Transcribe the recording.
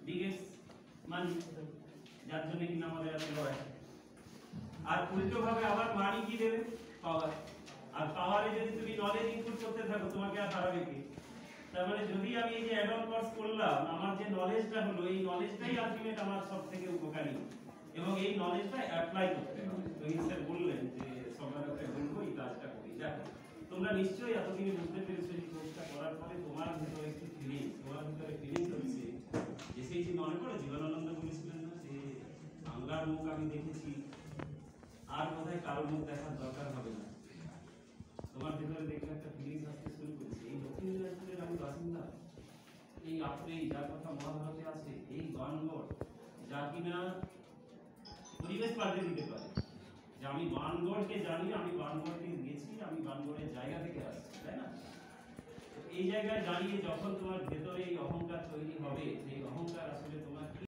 Biggest মানি, যার জন্য কিনা আমাদের এত লড়াই। আর উল্টো ভাবে আবার মানি কি দেবে? পাওয়ার। আর পাওয়ারে যদি তুমি নলেজ ইনপুট করতে থাকো তোমাকে আর হারাবে কি? তার মানে যদি আমি এই যে অ্যাড অন কোর্স করলাম, আমার যে নলেজটা হলো এই নলেজটাই আলটিমেট আমার সবথেকে উপকারী, এবং এই নলেজটা অ্যাপ্লাই করতে হবে। তো স্যার বললেন যে সবাইকে বলবো এই কাজটা করি। দেখো তোমরা নিশ্চয়ই এতদিনে বুঝতে পেরেছো এই কোর্সটা করার পরে তোমার ভিতরে একটু ফিলিংস, তোমার ভিতরে ফিলিংস হচ্ছে যে সেই যে মনে করো জীবনানন্দ বলেছিলেন না যে বাংলার মুখ আমি দেখেছি, আর বোধহয় কারোর মুখ দেখার দরকার হবে না। তোমার ভিতরে দেখলে একটা ফিলিংস আসতে শুরু করেছে, এই দক্ষিণ দিনাজপুরের আমি বাসিন্দা, এই আত্রেই যার কথা মহাভারতে আছে, এই বানগড় যা কিনা পরিবেশ পাল্টে দিতে পারে, যে আমি বানগড়কে জানি, আমি বানগড়কে গেছি, আমি বানগড়ের জায়গা থেকে আসছি, তাই না? এই জায়গায় দাঁড়িয়ে যখন তোমার ভেতরে এই অহংকার তৈরি হবে, সেই